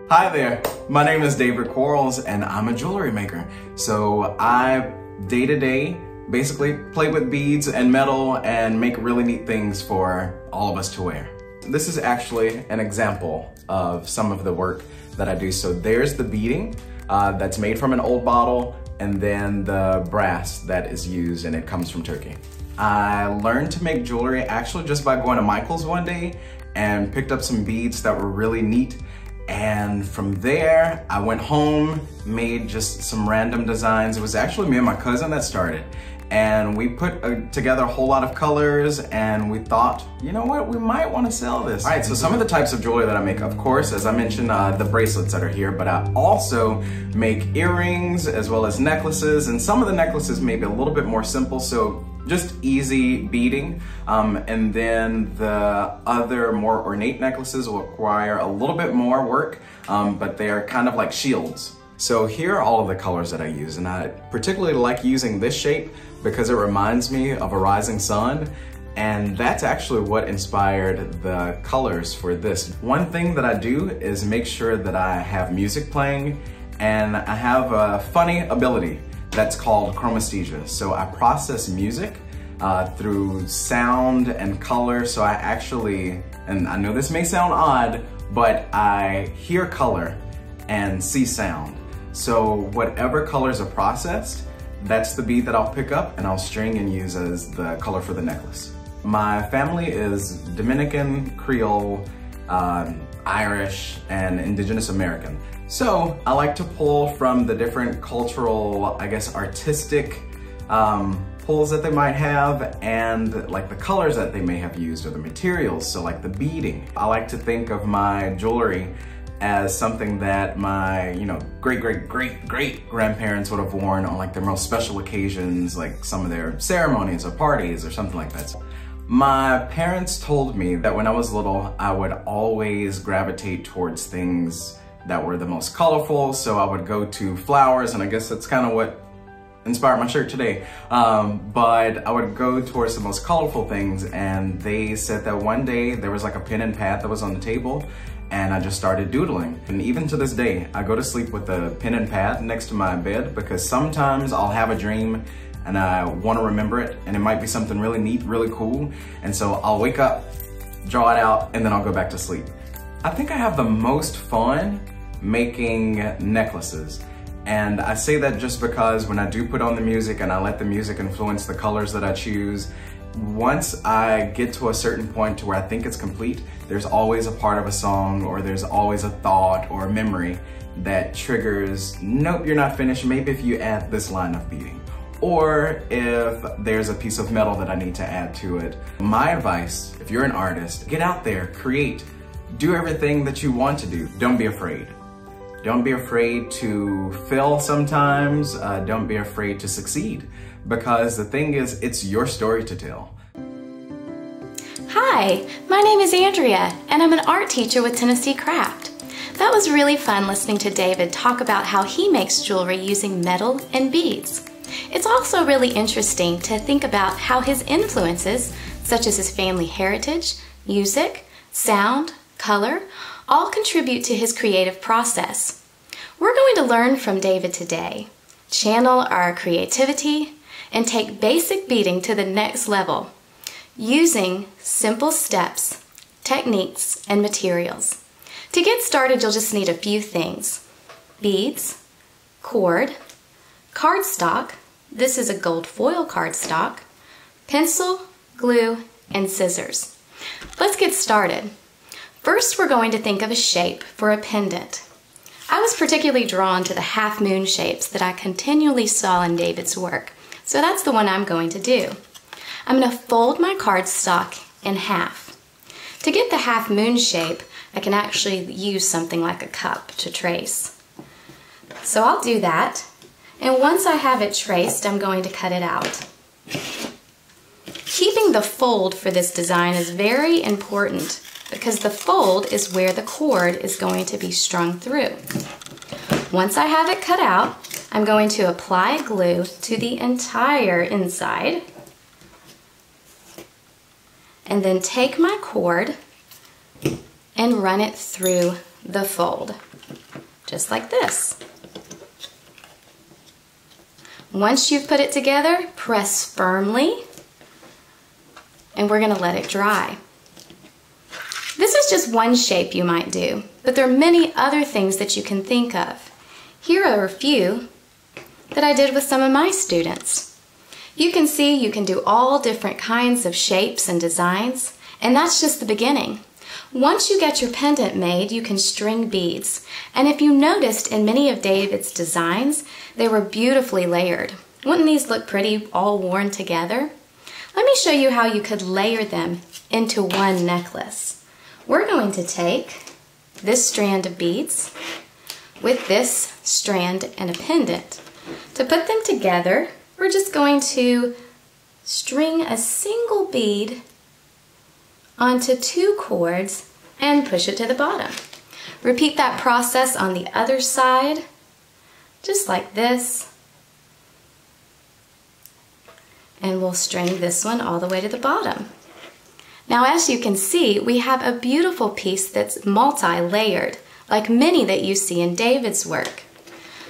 Hi there, my name is David Quarles and I'm a jewelry maker. So I, day to day, basically play with beads and metal and make really neat things for all of us to wear. This is actually an example of some of the work that I do. So there's the beading that's made from an old bottle, and then the brass that is used, and it comes from Turkey. I learned to make jewelry actually just by going to Michael's one day and picked up some beads that were really neat. And from there, I went home, made just some random designs. It was actually me and my cousin that started. And we put together a whole lot of colors, and we thought, you know what, we might want to sell this. All right, so some of the types of jewelry that I make, of course, as I mentioned, the bracelets that are here, but I also make earrings as well as necklaces, and some of the necklaces may be a little bit more simple, so just easy beading. And then the other more ornate necklaces will require a little bit more work, but they are kind of like shields. So here are all of the colors that I use, and I particularly like using this shape because it reminds me of a rising sun, and that's actually what inspired the colors for this. One thing that I do is make sure that I have music playing, and I have a funny ability that's called chromesthesia. So I process music through sound and color. So I actually, and I know this may sound odd, but I hear color and see sound. So whatever colors are processed, that's the bead that I'll pick up and I'll string and use as the color for the necklace. My family is Dominican, Creole, Irish, and Indigenous American. So I like to pull from the different cultural, I guess, artistic pulls that they might have, and like the colors that they may have used or the materials. So like the beading. I like to think of my jewelry as something that my, great grandparents would have worn on like their most special occasions, like some of their ceremonies or parties or something like that. My parents told me that when I was little, I would always gravitate towards things that were the most colorful. So I would go to flowers, and I guess that's kind of what inspired my shirt today. But I would go towards the most colorful things, and they said that one day there was like a pen and pad that was on the table, and I just started doodling. And even to this day, I go to sleep with a pen and pad next to my bed because sometimes I'll have a dream and I want to remember it, and it might be something really neat, really cool. And so I'll wake up, draw it out, and then I'll go back to sleep. I think I have the most fun making necklaces. And I say that just because when I do put on the music and I let the music influence the colors that I choose, once I get to a certain point to where I think it's complete, there's always a part of a song, or there's always a thought or a memory that triggers, nope, you're not finished, maybe if you add this line of beading. Or if there's a piece of metal that I need to add to it. My advice, if you're an artist, get out there, create, do everything that you want to do. Don't be afraid. Don't be afraid to fail sometimes. Don't be afraid to succeed, because the thing is, it's your story to tell. Hi, my name is Andrea, and I'm an art teacher with Tennessee Craft. That was really fun listening to David talk about how he makes jewelry using metal and beads. It's also really interesting to think about how his influences, such as his family heritage, music, sound, color, all contribute to his creative process. We're going to learn from David today, channel our creativity, and take basic beading to the next level, using simple steps, techniques, and materials. To get started, you'll just need a few things: beads, cord, cardstock, this is a gold foil cardstock, pencil, glue, and scissors. Let's get started. First, we're going to think of a shape for a pendant. I was particularly drawn to the half moon shapes that I continually saw in David's work, so that's the one I'm going to do. I'm going to fold my cardstock in half. To get the half moon shape, I can actually use something like a cup to trace. So I'll do that, and once I have it traced, I'm going to cut it out. Keeping the fold for this design is very important, because the fold is where the cord is going to be strung through. Once I have it cut out, I'm going to apply glue to the entire inside, and then take my cord and run it through the fold. just like this. Once you've put it together, press firmly, and we're going to let it dry. This is just one shape you might do, but there are many other things that you can think of. Here are a few that I did with some of my students. You can see you can do all different kinds of shapes and designs, and that's just the beginning. Once you get your pendant made, you can string beads. And if you noticed in many of David's designs, they were beautifully layered. Wouldn't these look pretty all worn together? Let me show you how you could layer them into one necklace. We're going to take this strand of beads with this strand and a pendant. To put them together, we're just going to string a single bead onto 2 cords and push it to the bottom. Repeat that process on the other side, just like this. And we'll string this one all the way to the bottom. Now, as you can see, we have a beautiful piece that's multi-layered, like many that you see in David's work.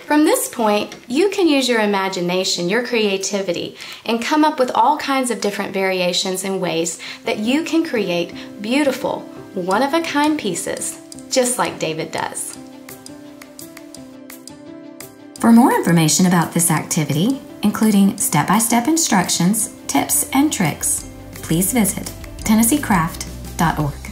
From this point, you can use your imagination, your creativity, and come up with all kinds of different variations and ways that you can create beautiful, one-of-a-kind pieces, just like David does. For more information about this activity, including step-by-step instructions, tips, and tricks, please visit TennesseeCraft.org.